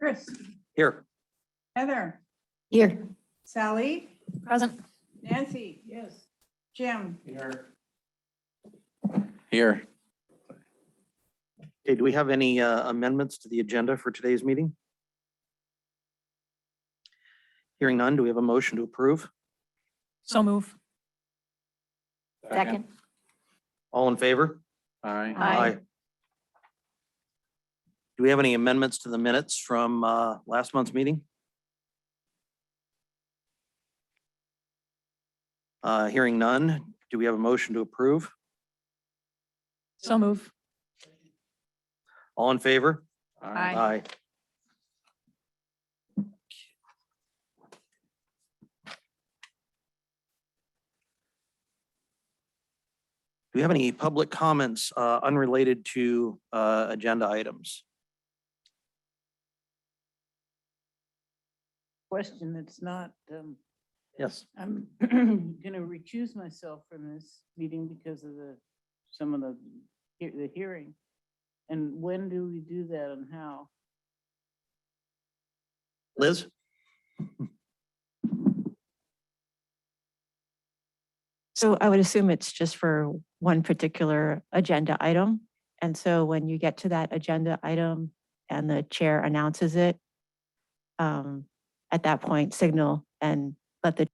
Chris, Here. Heather, Here. Sally, Present. Nancy. Yes. Jim. Here. Okay, do we have any amendments to the agenda for today's meeting? Hearing none, do we have a motion to approve? So move. Second. All in favor? Aye. Do we have any amendments to the minutes from last month's meeting? Hearing none, do we have a motion to approve? So move. All in favor? Aye. Do we have any public comments unrelated to agenda items? Question that's not, Yes. I'm gonna recuse myself from this meeting because of some of the hearing. And when do we do that and how? Liz? So I would assume it's just for one particular agenda item. And so when you get to that agenda item and the chair announces it, at that point, signal and let the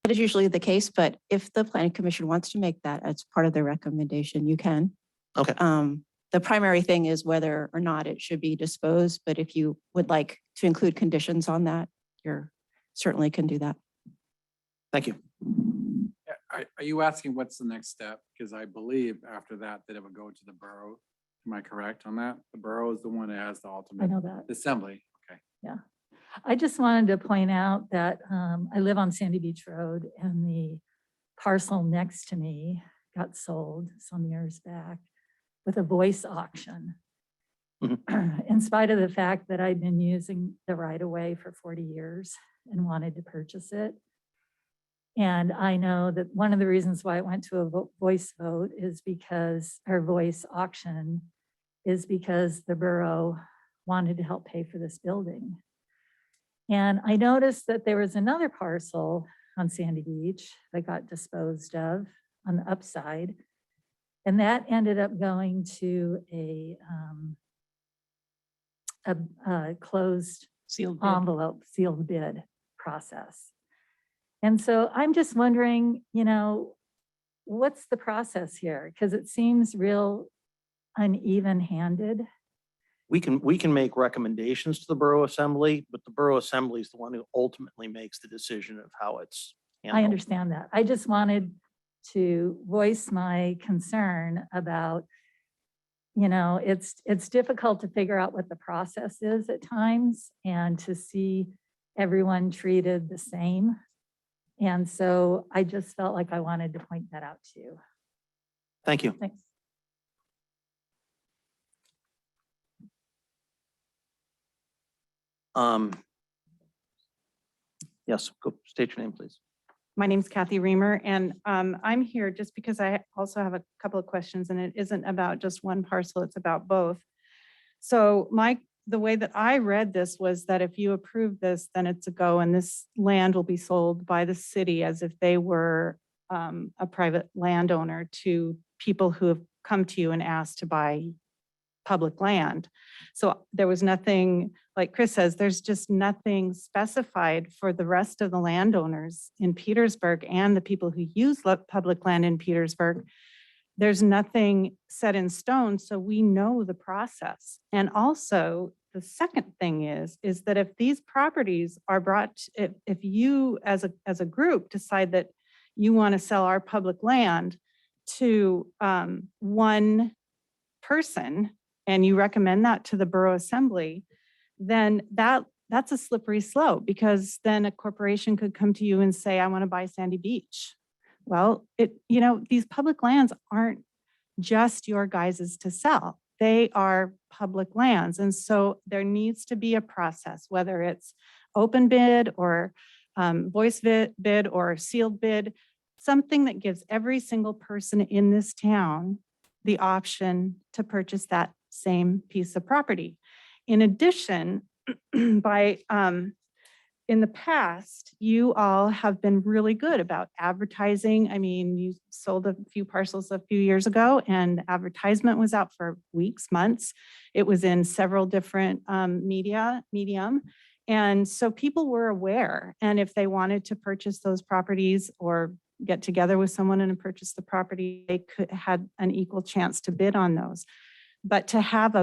that is usually the case, but if the planning commission wants to make that as part of their recommendation, you can. Okay. The primary thing is whether or not it should be disposed, but if you would like to include conditions on that, you're certainly can do that. Thank you. Are you asking what's the next step? Because I believe after that, that it would go to the borough. Am I correct on that? The borough is the one that has the I ultimate know that. assembly. Okay. I just wanted to point out that I live on Sandy Beach Road and the parcel next to me got sold some years back with a voice auction. In spite of the fact that I'd been using the right of way for 40 years and wanted to purchase it. And I know that one of the reasons why it went to a voice vote is because, or voice auction, is because the borough wanted to help pay for this building. And I noticed that there was another parcel on Sandy Beach that got disposed of on the upside. And that ended up going to a closed Sealed bid. envelope sealed bid process. And so I'm just wondering, what's the process here? Because it seems real uneven-handed. We can make recommendations to the Borough Assembly, but the Borough Assembly is the one who ultimately makes the decision of how it's handled. I understand that. I just wanted to voice my concern about, it's difficult to figure out what the process is at times and to see everyone treated the same. And so I just felt like I wanted to point that out to you. Thank you. Thanks. Yes, go state your name, please. My name's Kathy Reamer, and I'm here just because I also have a couple of questions, and it isn't about just one parcel, it's about both. So the way that I read this was that if you approve this, then it's a go, and this land will be sold by the city as if they were a private landowner to people who have come to you and asked to buy public land. So there was nothing, like Chris says, there's just nothing specified for the rest of the landowners in Petersburg and the people who use public land in Petersburg. There's nothing set in stone, so we know the process. And also, the second thing is that if these properties are brought, if you as a group decide that you want to sell our public land to one person, and you recommend that to the Borough Assembly, then that's a slippery slope, because then a corporation could come to you and say, I want to buy Sandy Beach. Well, these public lands aren't just your guys's to sell. They are public lands. And so there needs to be a process, whether it's open bid or voice bid or sealed bid, something that gives every single person in this town the option to purchase that same piece of property. In addition, in the past, you all have been really good about advertising. I mean, you sold a few parcels a few years ago, and advertisement was out for weeks, months. It was in several different medium. And so people were aware. And if they wanted to purchase those properties or get together with someone and purchase the property, they had an equal chance to bid on those. But to have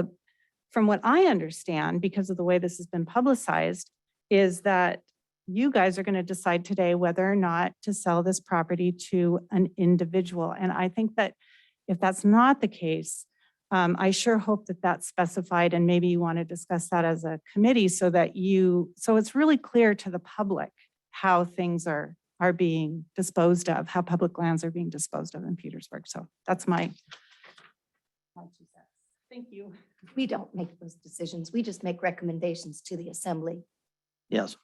from what I understand, because of the way this has been publicized, is that you guys are going to decide today whether or not to sell this property to an individual. And I think that if that's not the case, I sure hope that that's specified, and maybe you want to discuss that as a committee so it's really clear to the public how things are being disposed of, how public lands are being disposed of in Petersburg. So that's my 2 cents. Thank you. We don't make those decisions. We just make recommendations to the assembly. Yes. Is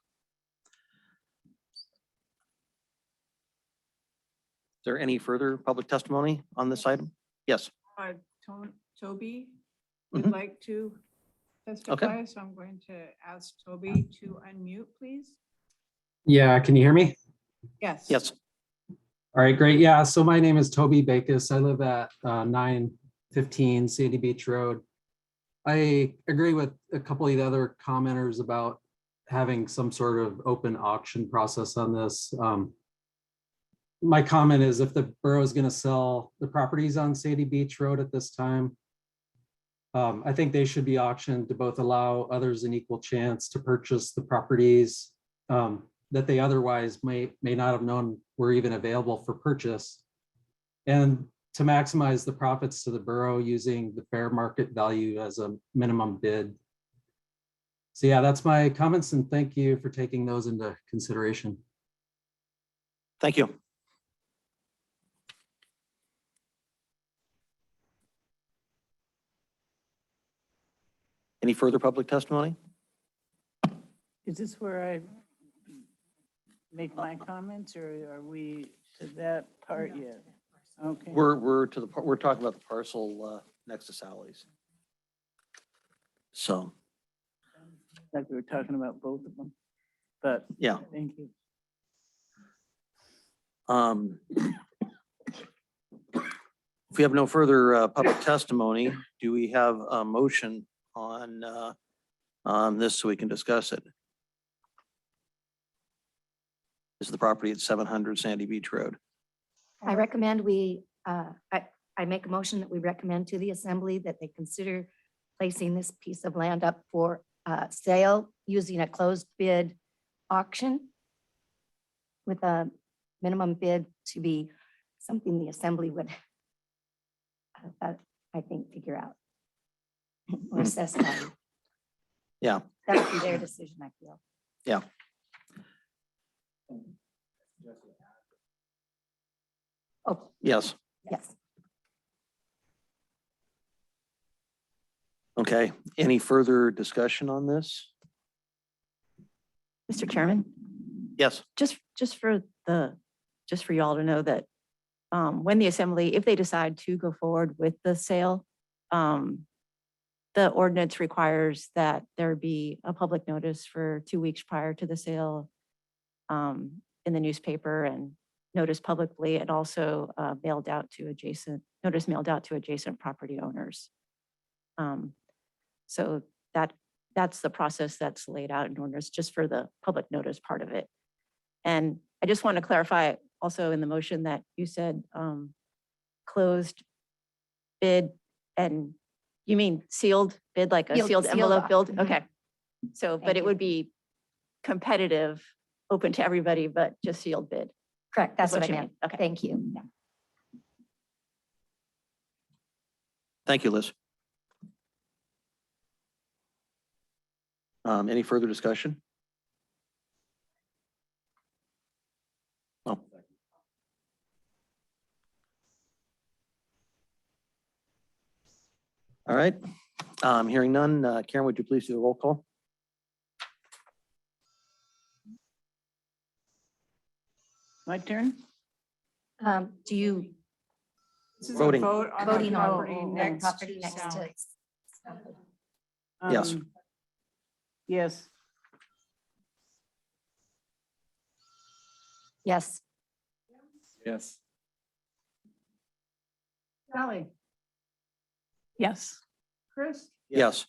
there any further public testimony on this item? Yes. Toby would Mhm. like to testify, so I'm going to ask Toby to unmute, please. Yeah, can you hear me? Yes. Yes. All right, great. Yeah, so my name is Toby Bacus. I live at 915 Sandy Beach Road. I agree with a couple of the other commenters about having some sort of open auction process on this. My comment is, if the borough is going to sell the properties on Sandy Beach Road at this time, I think they should be auctioned to both allow others an equal chance to purchase the properties that they otherwise may not have known were even available for purchase, and to maximize the profits to the borough using the fair market value as a minimum bid. So yeah, that's my comments, and thank you for taking those into consideration. Thank you. Any further public testimony? Is this where I make my comments, or are we to that part yet? Okay. We're talking about the parcel next to Sally's. So, Like we were talking about both of them. but. Yeah. Thank you. If we have no further public testimony, do we have a motion on this so we can discuss it? This is the property at 700 Sandy Beach Road. I recommend I make a motion that we recommend to the assembly that they consider placing this piece of land up for sale using a closed bid auction with a minimum bid to be something the assembly would, I think, figure out or assess value. Yeah. That would be their decision, I feel. Yeah. Oh, Yes. yes. Okay. Any further discussion on this? Mr. Chairman, Yes. just for you all to know that when the assembly, if they decide to go forward with the sale, the ordinance requires that there be a public notice for 2 weeks prior to the sale in the newspaper and notice publicly, and also notice mailed out to adjacent property owners. So that's the process that's laid out in ordinance, just for the public notice part of it. And I just want to clarify also in the motion that you said closed bid, and you mean sealed bid, like a sealed sealed envelope off. build? Mhm. Okay. So, but Thank it you. would be competitive, open to everybody, but just sealed bid. Correct. That's is what I you meant. mean. Okay. Thank you. Thank you, Liz. Any further discussion? No. All right. Hearing none. Karen, would you please do the roll call? My turn? Do you This is a Voting. vote on the voting on property the next property to next to? Sally. Yes. Yes. Yes. Yes. Sally, Yes. Chris, Yes.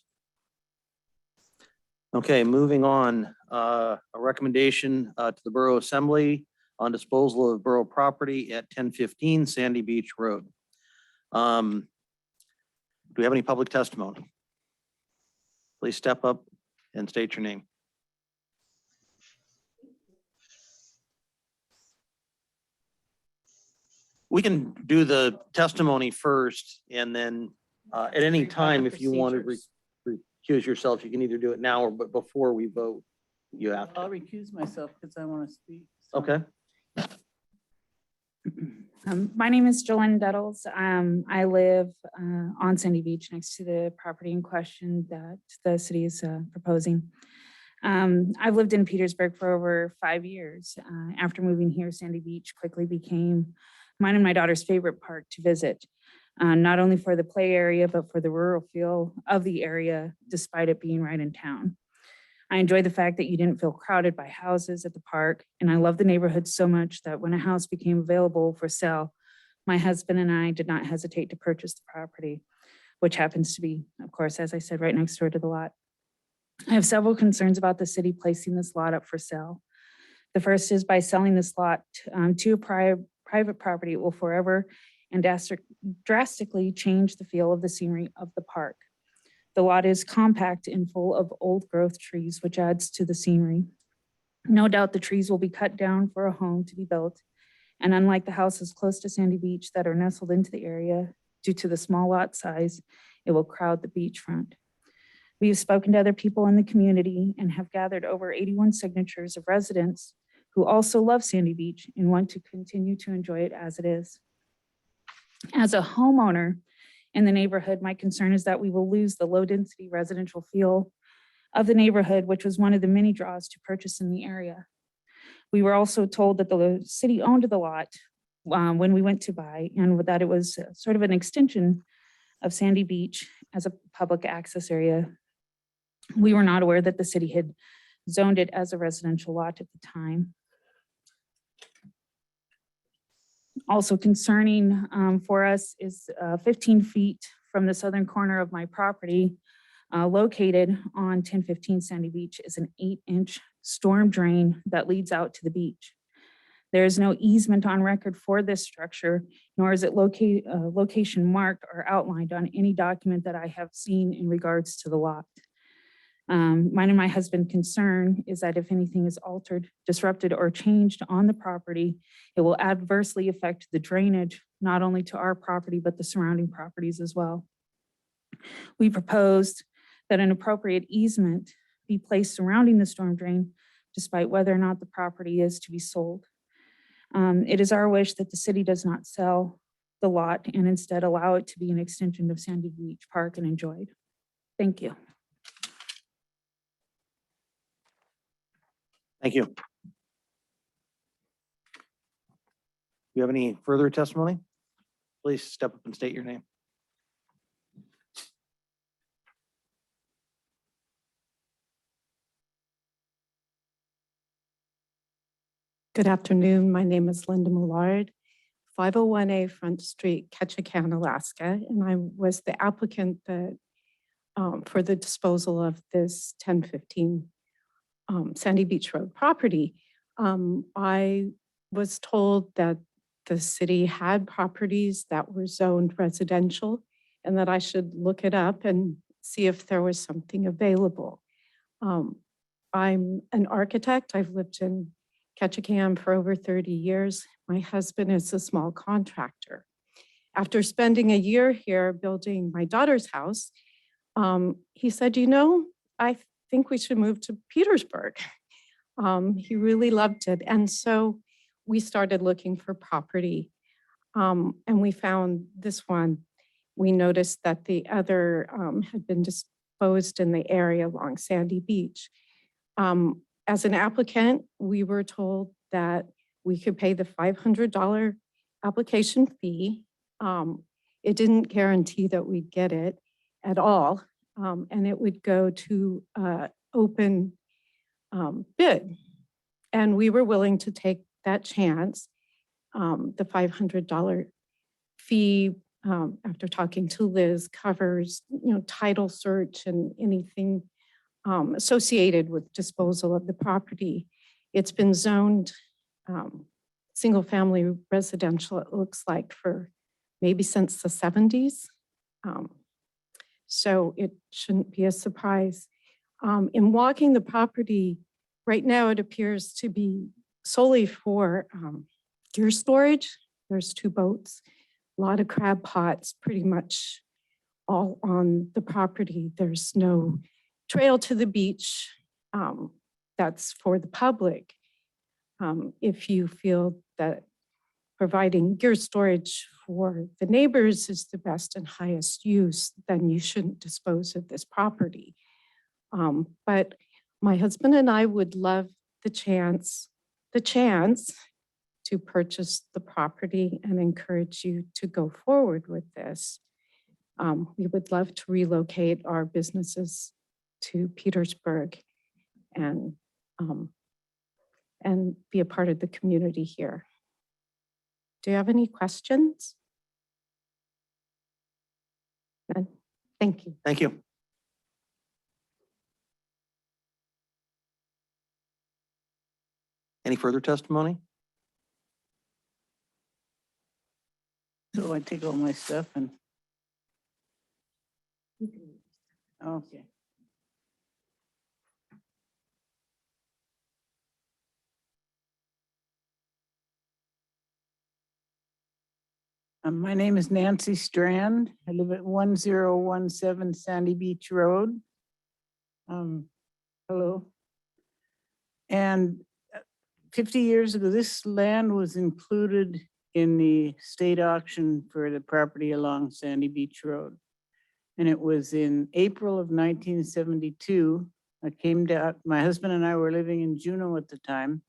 Okay, moving on. A recommendation to the Borough Assembly on disposal of borough property at 1015 Sandy Beach Road. Do we have any public testimony? Please step up and state your name. We can do the testimony first, and then at any time, if you want to recuse yourself, you can either do it now or but before we vote, you have I'll to. recuse myself because I want to speak. so. Okay, My name is Jolene Duddles. I live on Sandy Beach next to the property in question that the city is proposing. I've lived in Petersburg for over 5 years. After moving here, Sandy Beach quickly became mine and my daughter's favorite park to visit, not only for the play area, but for the rural feel of the area, despite it being right in town. I enjoy the fact that you didn't feel crowded by houses at the park, and I love the neighborhood so much that when a house became available for sale, my husband and I did not hesitate to purchase the property, which happens to be, of course, as I said, right next door to the lot. I have several concerns about the city placing this lot up for sale. The first is by selling this lot to a private property, it will forever and drastically change the feel of the scenery of the park. The lot is compact and full of old growth trees, which adds to the scenery. No doubt the trees will be cut down for a home to be built. And unlike the houses close to Sandy Beach that are nestled into the area, due to the small lot size, it will crowd the beachfront. We have spoken to other people in the community and have gathered over 81 signatures of residents who also love Sandy Beach and want to continue to enjoy it as it is. As a homeowner in the neighborhood, my concern is that we will lose the low-density residential feel of the neighborhood, which was one of the many draws to purchase in the area. We were also told that the city owned the lot when we went to buy, and that it was sort of an extension of Sandy Beach as a public access area. We were not aware that the city had zoned it as a residential lot at the time. Also concerning for us is 15 feet from the southern corner of my property, located on 1015 Sandy Beach, is an 8-inch storm drain that leads out to the beach. There is no easement on record for this structure, nor is it location marked or outlined on any document that I have seen in regards to the lot. Mine and my husband's concern is that if anything is altered, disrupted, or changed on the property, it will adversely affect the drainage, not only to our property, but the surrounding properties as well. We proposed that an appropriate easement be placed surrounding the storm drain, despite whether or not the property is to be sold. It is our wish that the city does not sell the lot and instead allow it to be an extension of Sandy Beach Park and enjoyed. Thank you. Thank you. Do you have any further testimony? Please step up and state your name. Good afternoon. My name is Linda Millard, 501A Front Street, Ketchikan, Alaska, and I was the applicant that for the disposal of this 1015 Sandy Beach Road property. I was told that the city had properties that were zoned residential and that I should look it up and see if there was something available. I'm an architect. I've lived in Ketchikan for over 30 years. My husband is a small contractor. After spending a year here building my daughter's house, he said, you know, I think we should move to Petersburg. He really loved it. And so we started looking for property and we found this one. We noticed that the other had been disposed in the area along Sandy Beach. As an applicant, we were told that we could pay the $500 application fee. It didn't guarantee that we'd get it at all, and it would go to open bid. And we were willing to take that chance. The $500 fee, after talking to Liz, covers title search and anything associated with disposal of the property. It's been zoned single family residential, it looks like, for maybe since the 70s. So it shouldn't be a surprise. In walking the property, right now it appears to be solely for gear storage. There's 2 boats, a lot of crab pots, pretty much all on the property. There's no trail to the beach that's for the public. If you feel that providing gear storage for the neighbors is the best and highest use, then you shouldn't dispose of this property. But my husband and I would love the chance to purchase the property and encourage you to go forward with this. We would love to relocate our businesses to Petersburg and be a part of the community here. Do you have any questions? None? Thank you. Thank you. Any further testimony? So I take all my stuff and, okay. My name is Nancy Strand. I live at 1017 Sandy Beach Road. Hello. And 50 years ago, this land was included in the state auction for the property along Sandy Beach Road. And it was in April of 1972. I came down, my husband and I were living in Juneau at the time.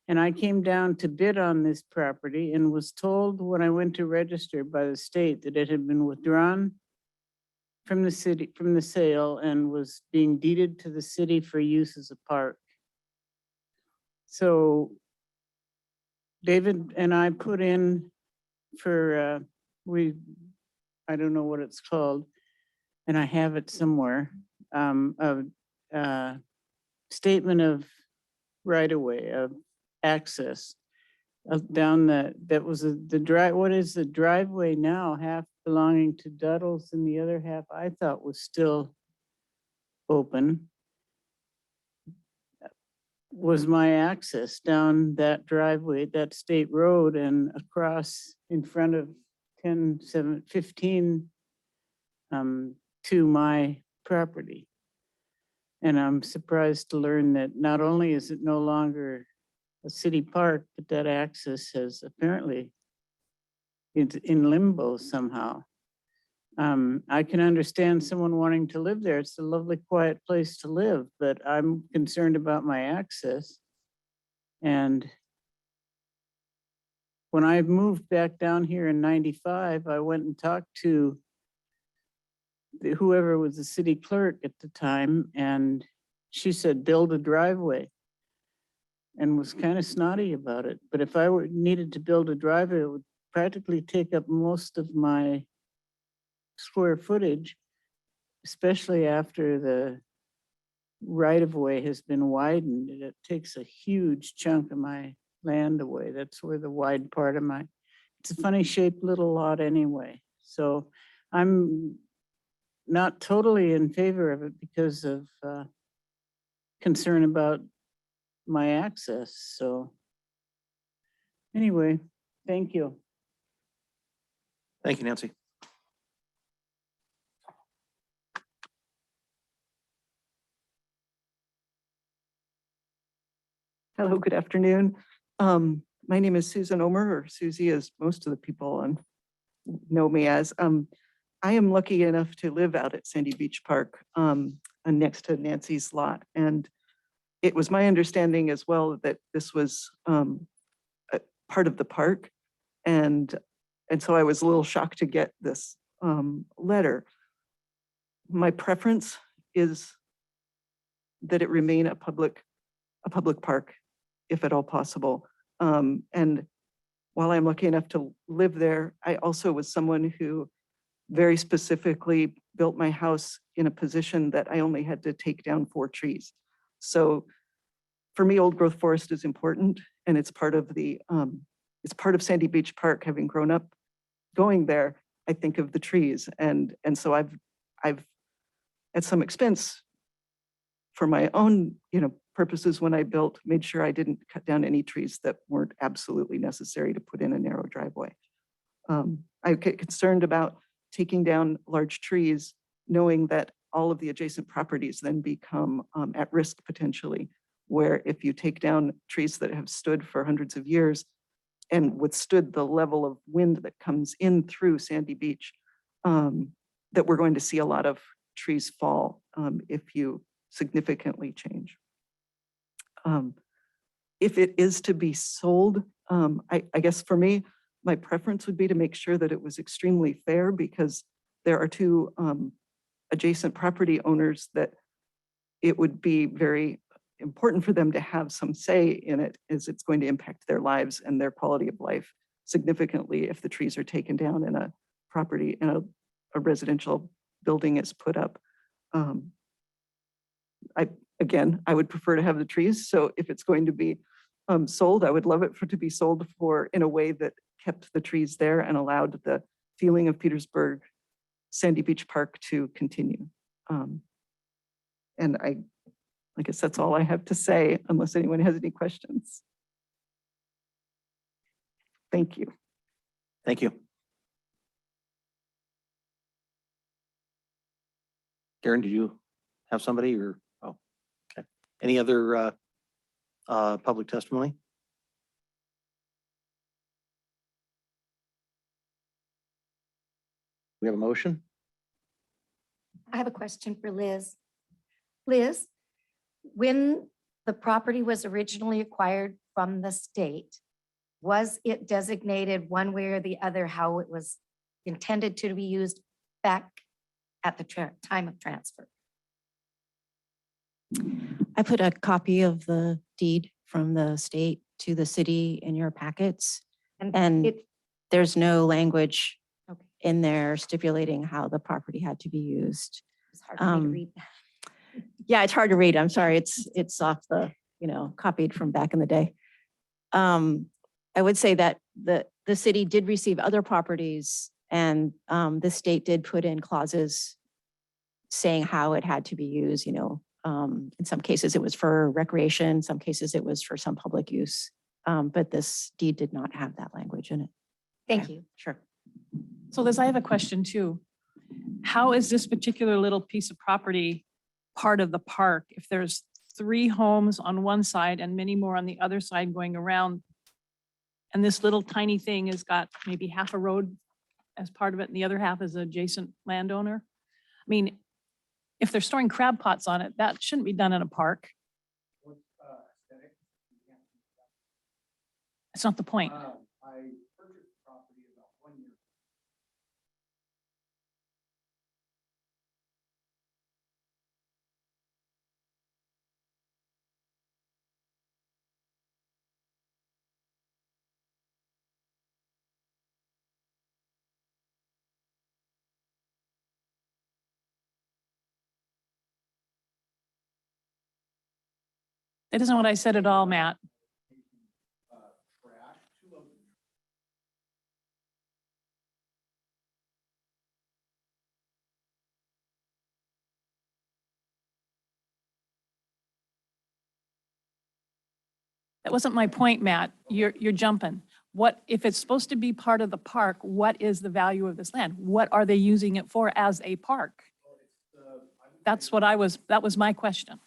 And I came down to bid on this property and was told when I went to register by the state that it had been withdrawn from the city, from the sale, and was being deeded to the city for use as a park. So David and I put in for, I don't know what it's called, and I have it somewhere, a statement of right-of-way, of access down that was the drive, what is the driveway now, half belonging to Duddles and the other half I thought was still open, was my access down that driveway, that state road, and across in front of 15 to my property. And I'm surprised to learn that not only is it no longer a city park, but that access has apparently it's in limbo somehow. I can understand someone wanting to live there. It's a lovely, quiet place to live, but I'm concerned about my access. And when I moved back down here in 95, I went and talked to whoever was the city clerk at the time, and she said, build a driveway, and was kind of snotty about it. But if I needed to build a driveway, it would practically take up most of my square footage, especially after the right-of-way has been widened. It takes a huge chunk of my land away. That's where the wide part of my, it's a funny shaped little lot anyway. So I'm not totally in favor of it because of concern about my access. So anyway, thank you. Thank you, Nancy. Hello, good afternoon. My name is Susan Omer, or Susie, as most of the people know me as. I am lucky enough to live out at Sandy Beach Park, next to Nancy's lot. And it was my understanding as well that this was a part of the park. And so I was a little shocked to get this letter. My preference is that it remain a public park, if at all possible. And while I'm lucky enough to live there, I also was someone who very specifically built my house in a position that I only had to take down 4 trees. So for me, old growth forest is important, and it's part of Sandy Beach Park. Having grown up going there, I think of the trees, and so I've at some expense for my own purposes when I built, made sure I didn't cut down any trees that weren't absolutely necessary to put in a narrow driveway. I get concerned about taking down large trees, knowing that all of the adjacent properties then become at risk potentially, where if you take down trees that have stood for hundreds of years and withstood the level of wind that comes in through Sandy Beach, that we're going to see a lot of trees fall if you significantly change. If it is to be sold, I guess for me, my preference would be to make sure that it was extremely fair, because there are 2 adjacent property owners that it would be very important for them to have some say in it, as it's going to impact their lives and their quality of life significantly if the trees are taken down in a property and a residential building is put up. I would prefer to have the trees. So if it's going to be sold, I would love it to be sold in a way that kept the trees there and allowed the feeling of Petersburg Sandy Beach Park to continue. And I guess that's all I have to say, unless anyone has any questions. Thank you. Thank you. Karen, did you have somebody or, oh, okay. Any other public testimony? We have a motion? I have a question for Liz. Liz, when the property was originally acquired from the state, was it designated one way or the other how it was intended to be used back at the time of transfer? I put a copy of the deed from the state to the city in your packets. And And it, there's no language Okay. in there stipulating how the property had to be used. it's hard for me to um, read. Yeah, it's hard to read. I'm sorry. It's off the, copied from back in the day. I would say that the city did receive other properties and the state did put in clauses saying how it had to be used, in some cases it was for recreation, in some cases it was for some public use. But this deed did not have that language in it. Thank Okay, you. Sure. So Liz, I have a question too. How is this particular little piece of property part of the park? If there's 3 homes on one side and many more on the other side going around, and this little tiny thing has got maybe half a road as part of it and the other half is adjacent landowner? I mean, if they're storing crab pots on it, that shouldn't be done in a park. It's not the point. I purchased property about 1 year. That isn't what I said at all, Matt. That wasn't my point, Matt. You're jumping. What, if it's supposed to be part of the park, what is the value of this land? What are they using it for as a park? That's what that was my question.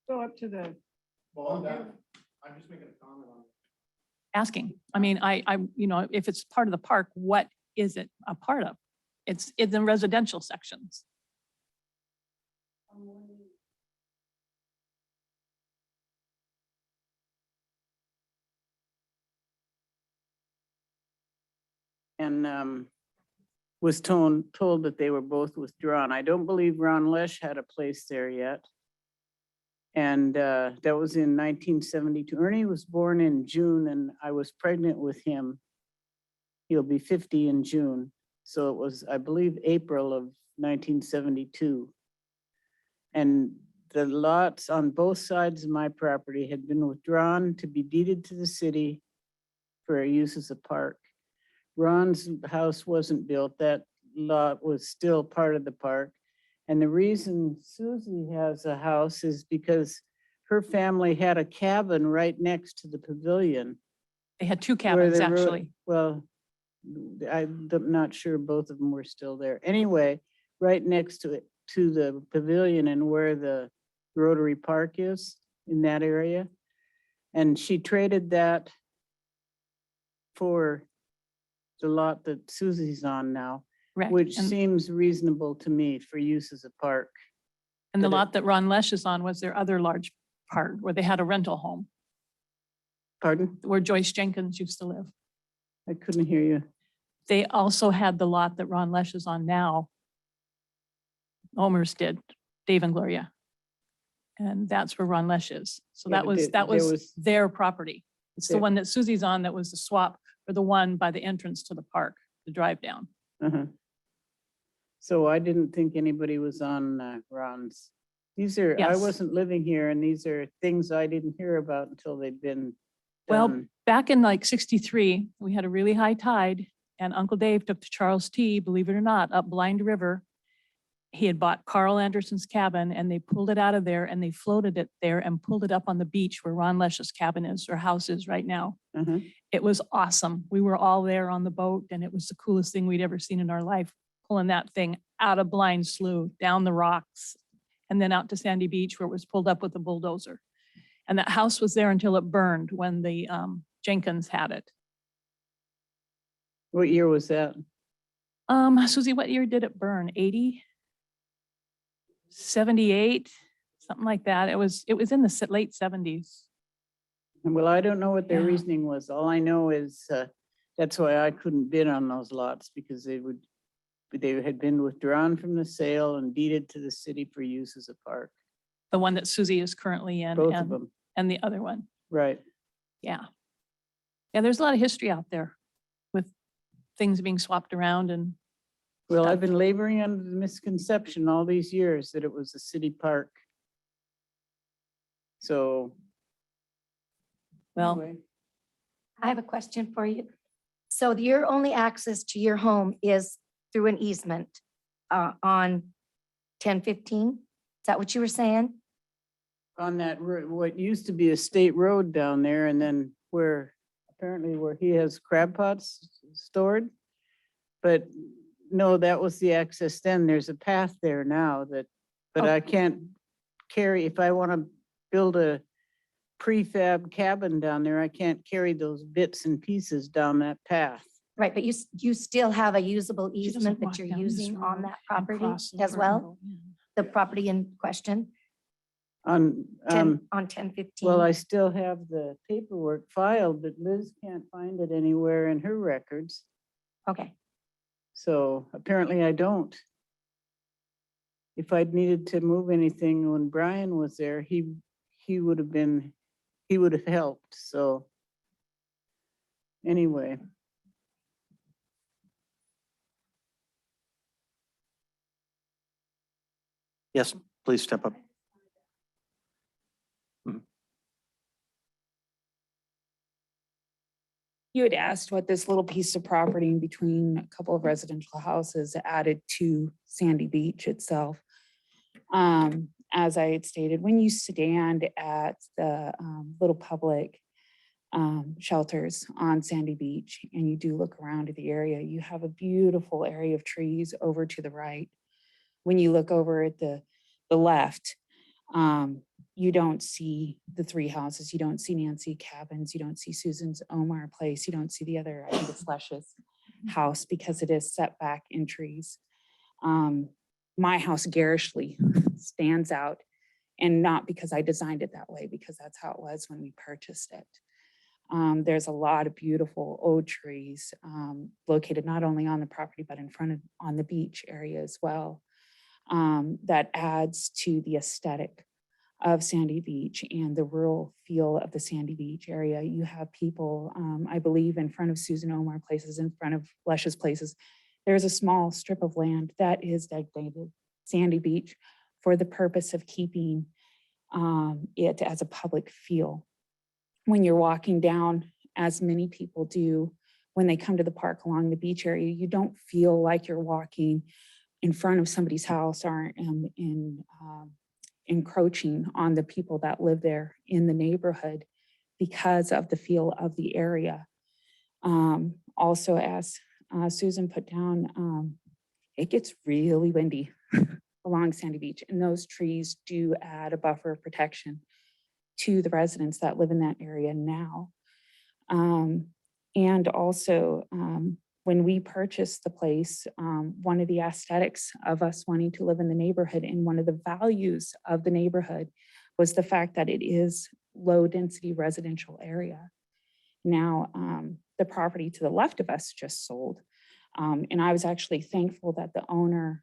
Go up to the, I'm just making a comment on it. Asking. I mean, if it's part of the park, what is it a part of? It's in the residential sections. And was told that they were both withdrawn. I don't believe Ron Lesh had a place there yet. And that was in 1972. Ernie was born in June and I was pregnant with him. He'll be 50 in June. So it was, I believe, April of 1972. And the lots on both sides of my property had been withdrawn to be deeded to the city for use as a park. Ron's house wasn't built. That lot was still part of the park. And the reason Susie has a house is because her family had a cabin right next to the pavilion. They had 2 where cabins, the ro- actually. Well, I'm not sure both of them were still there. Anyway, right next to it, to the pavilion and where the Rotary Park is in that area. And she traded that for the lot that Susie's on now, Correct. which And- seems reasonable to me for use as a park. And the Did it- lot that Ron Lesh is on was their other large part where they had a rental home, Pardon? where Joyce Jenkins used to live. I couldn't hear you. They also had the lot that Ron Lesh is on now. Omer's did, Dave and Gloria. And that's where Ron Lesh is. So Yeah, that but was, there- that there was was- their property. It's the there- one that Susie's on that was the swap for the one by the entrance to the park, the drive down. Uh-huh. So I didn't think anybody was on Ron's. These are, I Yes. wasn't living here and these are things I didn't hear about until they'd been Well, done. back in like 63, we had a really high tide and Uncle Dave took to Charles T, believe it or not, up Blind River. He had bought Carl Anderson's cabin and they pulled it out of there and they floated it there and pulled it up on the beach where Ron Lesh's cabin is or house is right now. Uh-huh. It was awesome. We were all there on the boat and it was the coolest thing we'd ever seen in our life, pulling that thing out of Blind Slough, down the rocks, and then out to Sandy Beach where it was pulled up with a bulldozer. And that house was there until it burned when the Jenkins had it. What year was that? Susie, what year did it burn? 80? 78? Something like that. It was in the late 70s. Well, I don't know what their Yeah. reasoning was. All I know is That's why I couldn't bid on those lots because they had been withdrawn from the sale and deeded to the city for use as a park, The one that Susie is currently in both of them, and the other one. right. Yeah. Yeah, there's a lot of history out there with things being swapped around and Well, I've stuff. been laboring under the misconception all these years that it was a city park. So. Well, anyway. I have a question for you. So your only access to your home is through an easement on 1015? Is that what you were saying? On that, what used to be a state road down there and then apparently where he has crab pots stored. But no, that was the access then. There's a path there now but Oh. I can't carry, if I want to build a prefab cabin down there, I can't carry those bits and pieces down that path. Right, but you still have a usable she doesn't easement walk that you're down this using road on that and property cross as over and well? go in. The property in question, On, 1015? well, I still have the paperwork filed, but Liz can't find it anywhere in her records. Okay, So apparently I don't. If I'd needed to move anything when Brian was there, he would have helped, so. Anyway, Yes, please step up. You had asked what this little piece of property in between a couple of residential houses added to Sandy Beach itself. As I had stated, when you stand at the little public shelters on Sandy Beach and you do look around at the area, you have a beautiful area of trees over to the right. When you look over at the left, you don't see the three houses. You don't see Nancy Cabins. You don't see Susan's Omar Place. You don't see the other, I think it's Lush's house because it is set back in trees. My house garishly stands out, and not because I designed it that way, because that's how it was when we purchased it. There's a lot of beautiful oak trees located not only on the property, but in front of, on the beach area as well. That adds to the aesthetic of Sandy Beach and the rural feel of the Sandy Beach area. You have people, I believe, in front of Susan Omar Places, in front of Lush's Places. There's a small strip of land that is designated Sandy Beach for the purpose of keeping it as a public feel. When you're walking down, as many people do, when they come to the park along the beach area, you don't feel like you're walking in front of somebody's house or encroaching on the people that live there in the neighborhood because of the feel of the area. Also, as Susan put down, it gets really windy along Sandy Beach, and those trees do add a buffer of protection to the residents that live in that area now. And also, when we purchased the place, one of the aesthetics of us wanting to live in the neighborhood and one of the values of the neighborhood was the fact that it is low density residential area. Now, the property to the left of us just sold. And I was actually thankful that the owner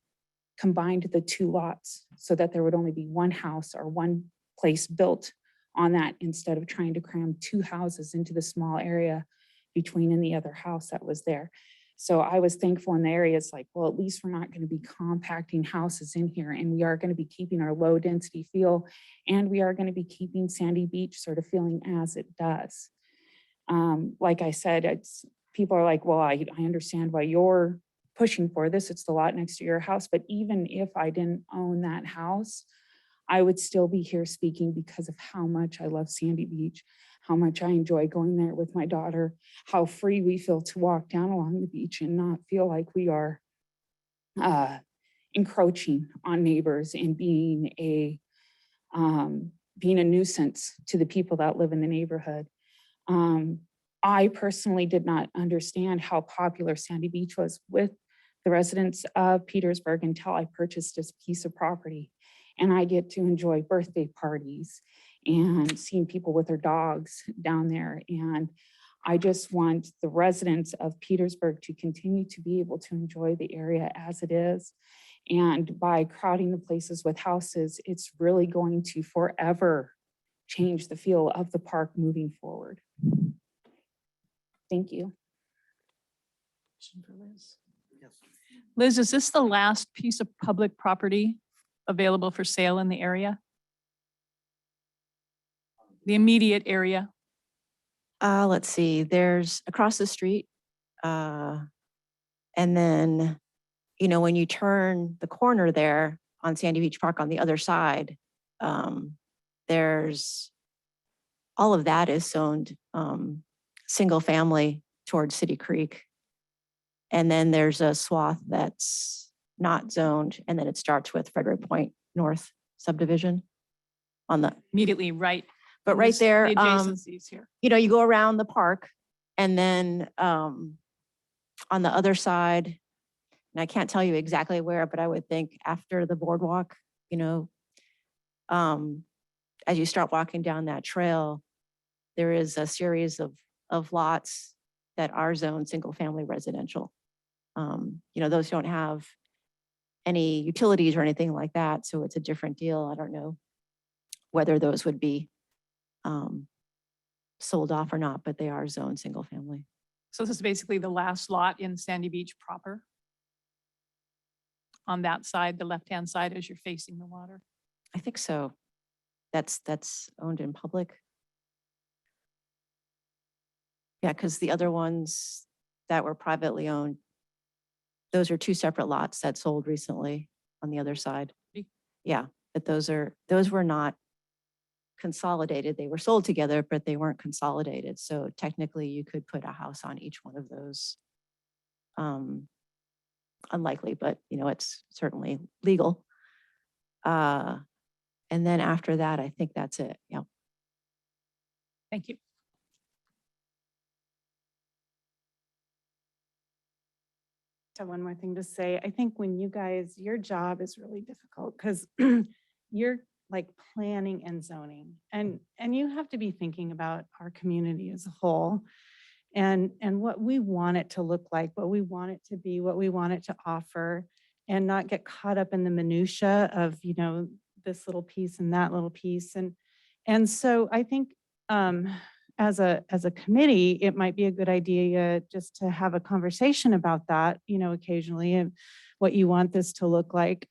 combined the two lots so that there would only be one house or one place built on that instead of trying to cram two houses into the small area between and the other house that was there. So I was thankful in the area. It's like, well, at least we're not going to be compacting houses in here, and we are going to be keeping our low density feel, and we are going to be keeping Sandy Beach sort of feeling as it does. Like I said, people are like, well, I understand why you're pushing for this. It's the lot next to your house. But even if I didn't own that house, I would still be here speaking because of how much I love Sandy Beach, how much I enjoy going there with my daughter, how free we feel to walk down along the beach and not feel like we are encroaching on neighbors and being a nuisance to the people that live in the neighborhood. I personally did not understand how popular Sandy Beach was with the residents of Petersburg until I purchased this piece of property. And I get to enjoy birthday parties and seeing people with their dogs down there. And I just want the residents of Petersburg to continue to be able to enjoy the area as it is. And by crowding the places with houses, it's really going to forever change the feel of the park moving forward. Thank you. Liz, is this the last piece of public property available for sale in the area? The immediate area? Let's see, there's across the street. And then, you know, when you turn the corner there on Sandy Beach Park on the other side, there's, all of that is zoned single family towards City Creek. And then there's a swath that's not zoned, and then it starts with Frederick Point North subdivision on the, Immediately right. but in right this- there, The adjacencies here. you know, you go around the park and then on the other side, and I can't tell you exactly where, but I would think after the boardwalk, you know, as you start walking down that trail, there is a series of lots that are zoned single-family residential. You know, those don't have any utilities or anything like that, so it's a different deal. I don't know whether those would be sold off or not, but they are zoned single-family. So this is basically the last lot in Sandy Beach proper? On that side, the left-hand side as you're facing the water? I think so. That's owned in public. Yeah, because the other ones that were privately owned, those are two separate lots that sold recently on the other side. Yeah, but those were not consolidated. They were sold together, but they weren't consolidated. So technically you could put a house on each one of those. Unlikely, but you know, it's certainly legal. And then after that, I think that's it. Yeah. Thank you. So one more thing to say, I think when you guys, your job is really difficult because you're like planning and zoning and you have to be thinking about our community as a whole and what we want it to look like, what we want it to be, what we want it to offer, and not get caught up in the minutia of, you know, this little piece and that little piece. And so I think as a committee, it might be a good idea just to have a conversation about that, you know, occasionally, and what you want this to look like.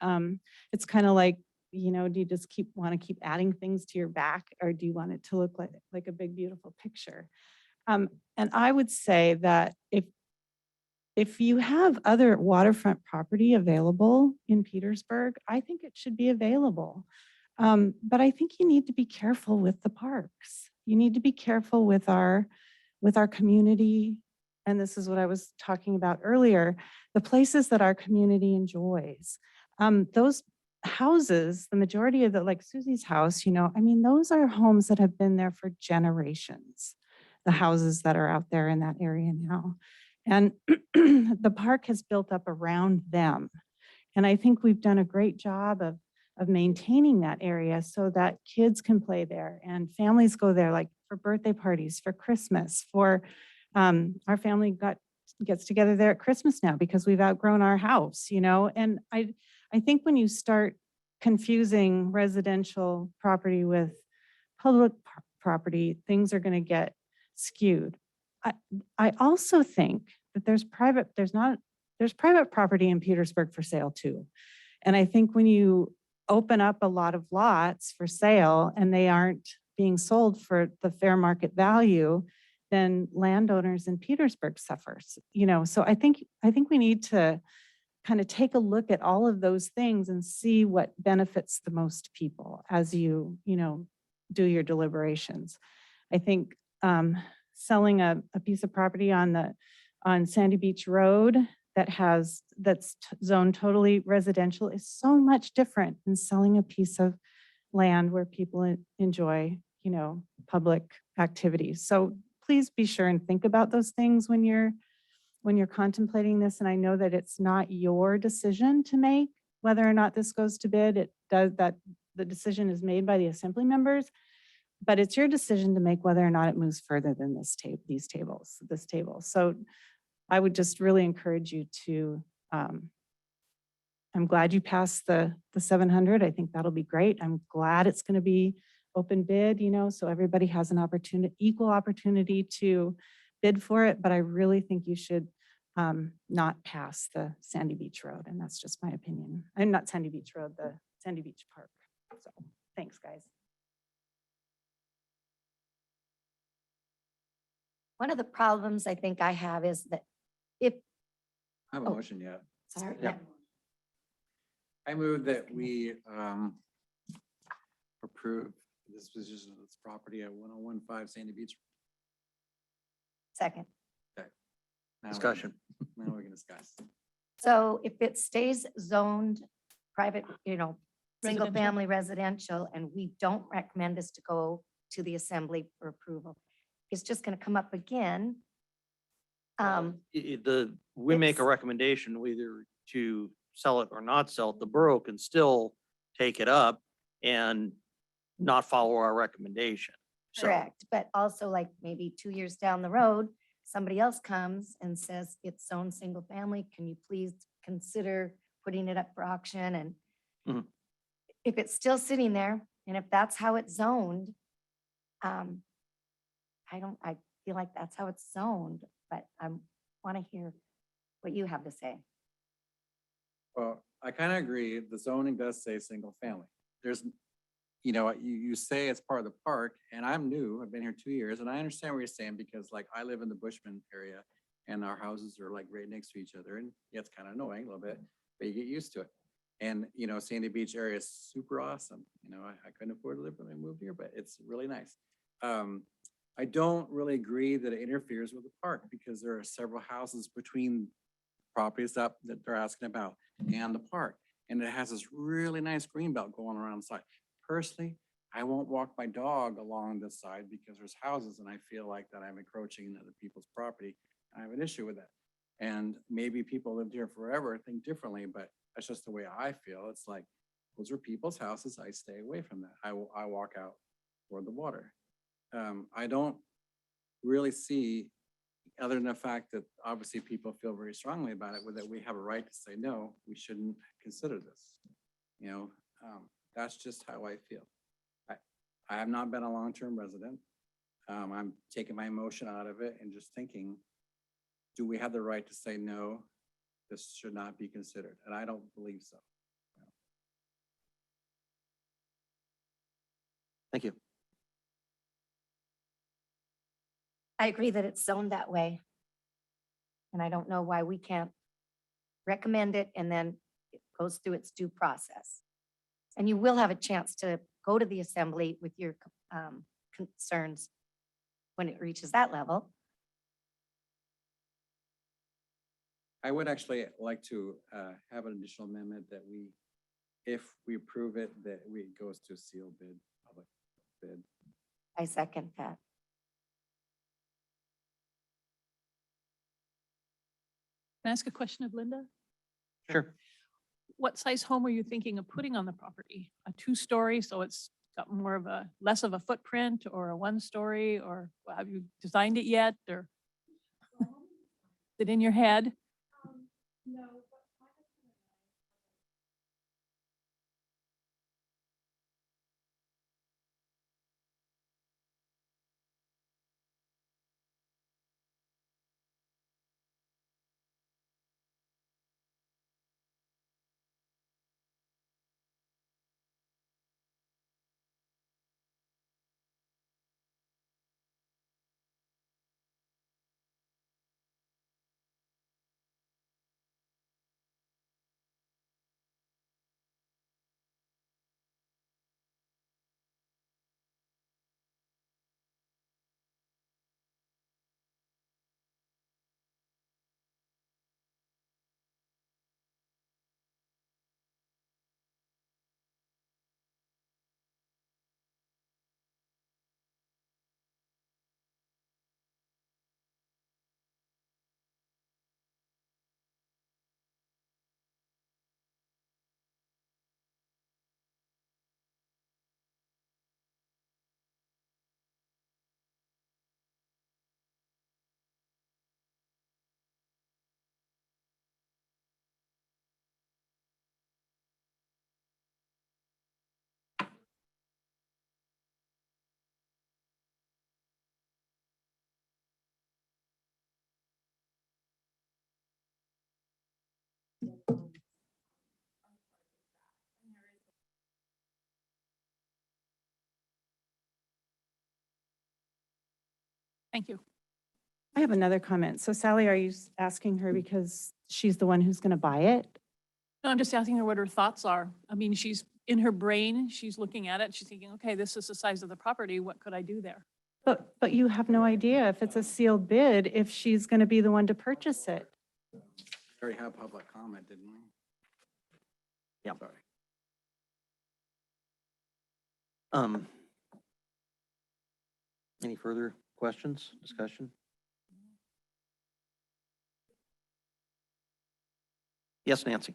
It's kind of like, you know, do you just want to keep adding things to your back, or do you want it to look like a big, beautiful picture? And I would say that if you have other waterfront property available in Petersburg, I think it should be available. But I think you need to be careful with the parks. You need to be careful with our community. And this is what I was talking about earlier, the places that our community enjoys. Those houses, the majority of like Susie's house, you know, I mean, those are homes that have been there for generations, the houses that are out there in that area now. And the park has built up around them. And I think we've done a great job of maintaining that area so that kids can play there and families go there, like for birthday parties, for Christmas, for our family gets together there at Christmas now because we've outgrown our house, you know. And I think when you start confusing residential property with public property, things are going to get skewed. I also think that there's private property in Petersburg for sale too. And I think when you open up a lot of lots for sale and they aren't being sold for the fair market value, then landowners in Petersburg suffers, you know. So I think we need to kind of take a look at all of those things and see what benefits the most people as you know, do your deliberations. I think selling a piece of property on Sandy Beach Road that's zoned totally residential is so much different than selling a piece of land where people enjoy, you know, public activities. So please be sure and think about those things when you're contemplating this. And I know that it's not your decision to make whether or not this goes to bid. It does that the decision is made by the assembly members. but it's your decision to make whether or not it moves further than this this table. So I would just really encourage you to, I'm glad you passed the 700. I think that'll be great. I'm glad it's going to be open bid, so everybody has an opportunity, equal opportunity to bid for it. But I really think you should not pass the Sandy Beach Road. And that's just my opinion. And not Sandy Beach Road, the Sandy Beach Park. So thanks, guys. One of the problems I think I have is that if, I have a Oh. motion yet. sorry, Yeah. I move that we approve the disposition of this property at 1015 Sandy Beach. second. Now we can- Discussion. Now we can discuss. So if it stays zoned private, single Residential. family residential, and we don't recommend this to go to the assembly for approval, it's just gonna come up again. We make a It's- recommendation whether to sell it or not sell it. The borough can still take it up and not follow our recommendation. So, Correct, but also like maybe 2 years down the road, somebody else comes and says it's zoned single family, can you please consider putting it up for auction? And Mhm. if it's still sitting there, and if that's how it's zoned, I feel like that's how it's zoned, but I want to hear what you have to say. Well, I kind of agree. The zoning does say single family. There's, you say it's part of the park, and I'm new. I've been here 2 years, and I understand what you're saying because like I live in the Bushman area and our houses are like right next to each other, and yeah, it's kind of annoying a little bit, but you get used to it. And, Sandy Beach area is super awesome. I couldn't afford to live when I moved here, but it's really nice. I don't really agree that it interferes with the park because there are several houses between properties up that they're asking about and the park. And it has this really nice green belt going around the side. Personally, I won't walk my dog along this side because there's houses and I feel like that I'm encroaching into other people's property. I have an issue with that. And maybe people lived here forever think differently, but that's just the way I feel. It's like, those are people's houses. I stay away from that. I walk out toward the water. I don't really see, other than the fact that obviously people feel very strongly about it, that we have a right to say, no, we shouldn't consider this. That's just how I feel. I have not been a long-term resident. I'm taking my emotion out of it and just thinking, do we have the right to say, no, this should not be considered? And I don't believe so. thank you. I agree that it's zoned that way. And I don't know why we can't recommend it and then it goes through its due process. And you will have a chance to go to the assembly with your concerns when it reaches that level. I would actually like to have an additional amendment that if we approve it, that it goes to sealed bid, public bid. I second that. Can I ask a question of Linda? Sure. What size home are you thinking of putting on the property? A 2-story, so it's got less of a footprint, or a 1-story, or have you designed it yet, or? Is it in your head? Thank you. I have another comment. So Sally, are you asking her because she's the one who's going to buy it? No, I'm just asking her what her thoughts are. I mean, she's in her brain, she's looking at it, she's thinking, okay, this is the size of the property, what could I do there? But you have no idea if it's a sealed bid, if she's going to be the one to purchase it. We already had public comment, didn't we? Yep. Sorry. Any further questions, discussion? Yes, Nancy?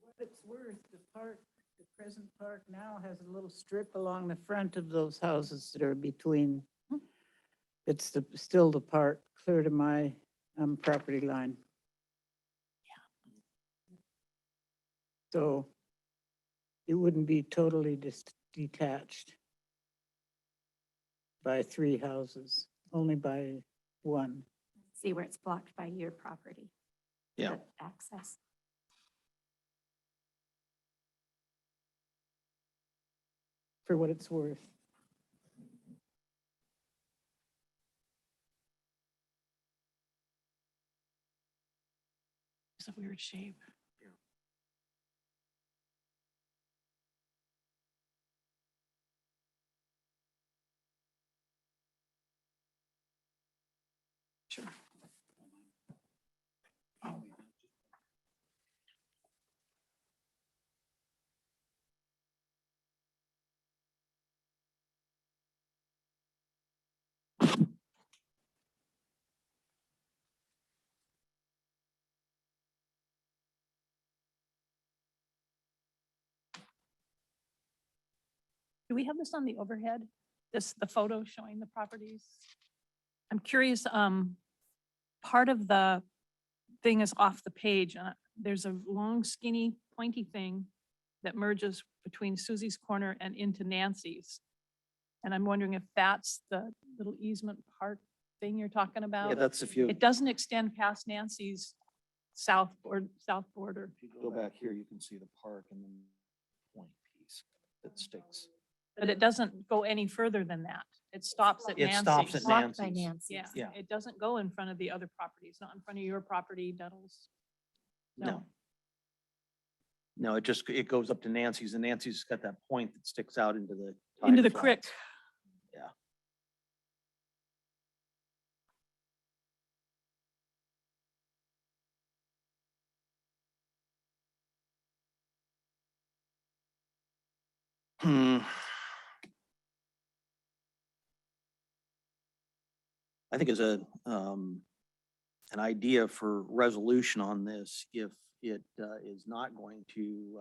What it's worth, the park, the present park now has a little strip along the front of those houses that are between. It's still the park, clear to my property line. So it wouldn't be totally detached by 3 houses, only by 1. See where it's blocked by your property. Yeah. the Access. For what it's worth. It's a weird shape. Sure. Do we have this on the overhead? The photo showing the properties? I'm curious, part of the thing is off the page. There's a long skinny pointy thing that merges between Susie's Corner and into Nancy's. And I'm wondering if that's the little easement park thing you're talking Yeah, about? that's if you It doesn't extend past Nancy's south border. if you go back here, you can see the park and then point piece that sticks. But it doesn't go any further than that. It stops at It Nancy's. stops at Blocked by Nancy's. Nancy's. Yeah, Yeah. it doesn't go in front of the other properties, not in front of your property, Duddles. No. No, it goes up to Nancy's, and Nancy's got that point that sticks out into the. Into the tide creek. flats. Yeah. Hmm. I think as an idea for resolution on this, if it is not going to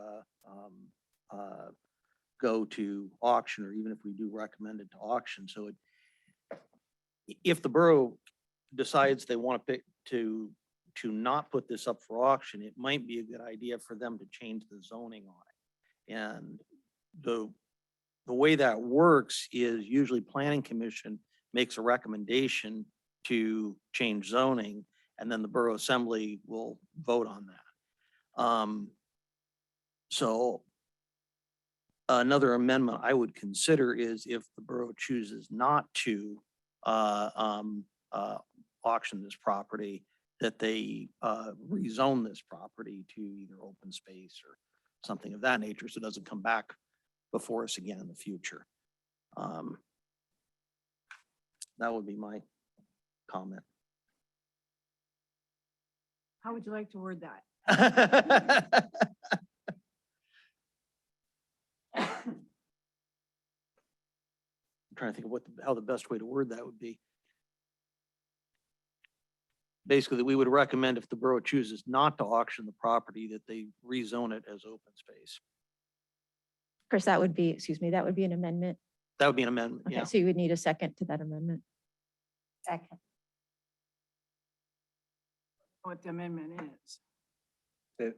go to auction, or even if we do recommend it to auction, so if the borough decides they want to pick to not put this up for auction, it might be a good idea for them to change the zoning on it. And the way that works is usually planning commission makes a recommendation to change zoning, and then the borough assembly will vote on that. So another amendment I would consider is if the borough chooses not to auction this property, that they rezone this property to either open space or something of that nature, so it doesn't come back before us again in the future. That would be my comment. How would you like to word that? I'm trying to think of how the best way to word that would be. Basically, that we would recommend if the borough chooses not to auction the property, that they rezone it as open space. Of course, that would be, excuse me, that would be an amendment. That would be an amendment, Okay, yeah. so you would need a second to that amendment. Second. What the amendment is.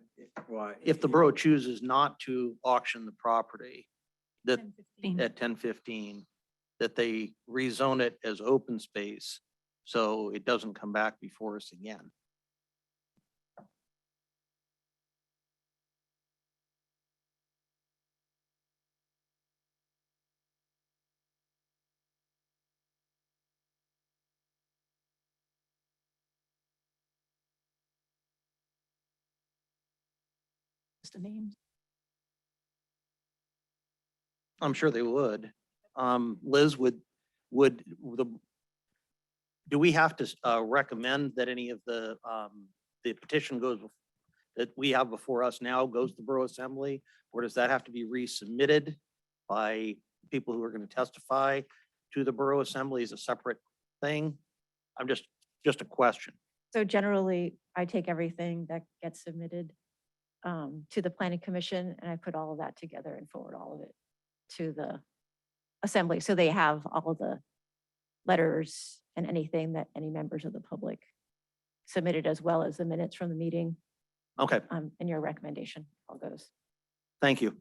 Why? If the borough chooses not to auction the property, that 10:15. at 10:15, that they rezone it as open space, so it doesn't come back before us again. list of names. I'm sure they would. Liz, do we have to recommend that any of the petition that we have before us now goes to Borough Assembly? Or does that have to be resubmitted by people who are going to testify to the Borough Assembly as a separate thing? I'm just a question. So generally, I take everything that gets submitted to the planning commission and I put all of that together and forward all of it to the assembly. So they have all of the letters and anything that any members of the public submitted, as well as the minutes from the meeting Okay, and your recommendation, all goes. thank you.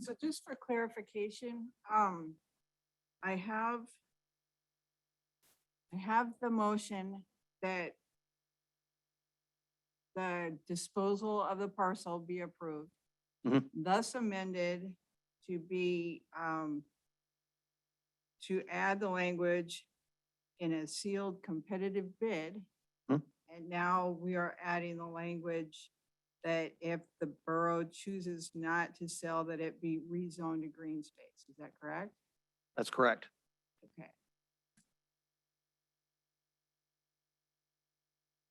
So just for clarification, I have the motion that the disposal of the parcel be approved, Mhm. thus amended to be, to add the language in a sealed competitive bid. Hmm. And now we are adding the language that if the borough chooses not to sell, that it be rezoned to green space. Is that correct? That's correct. Okay.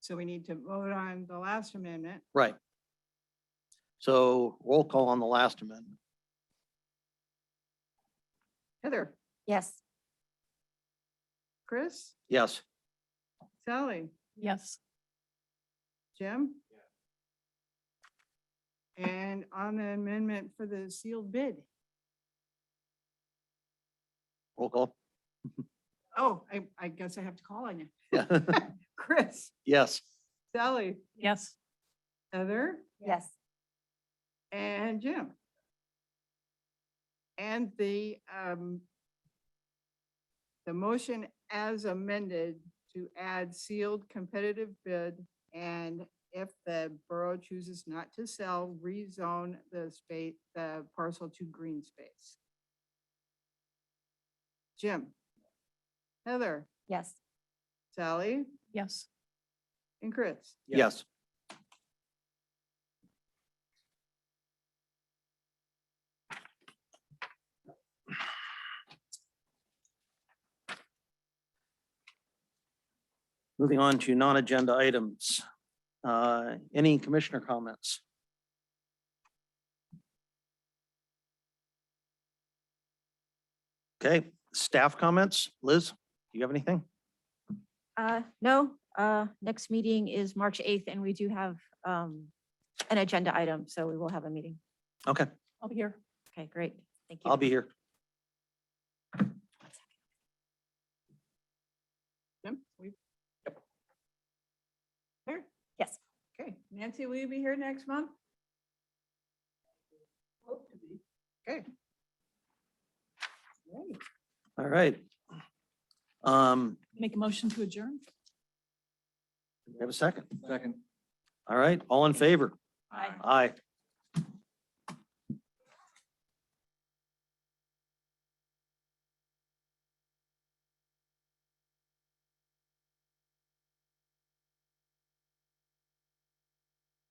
So we need to vote on the last amendment. Right. So roll call on the last amendment. Heather, Yes. Chris, Yes. Sally, Yes. Jim? And on the amendment for the sealed bid. Roll call. Oh, I guess I have to call on you. Yeah. Chris, Yes. Sally, Yes. Heather, Yes. and Jim. And the motion as amended to add sealed competitive bid, and if the borough chooses not to sell, rezone the space, the parcel to green space. Jim, Heather, Yes. Sally, Yes. and Chris. Yes. Moving on to non-agenda items. Any commissioner comments? Okay, staff comments. Liz, do you have anything? No, next meeting is March 8th and we do have an agenda item, so we will have a meeting. Okay, I'll be here. Okay, great. Thank you. I'll be here. Jim? Here? Yes. Okay, Nancy, will you be here next month? Hope to be. Okay. Great. All right. Make a motion to adjourn. We have a second. Second. All right, all in favor? Aye. Aye.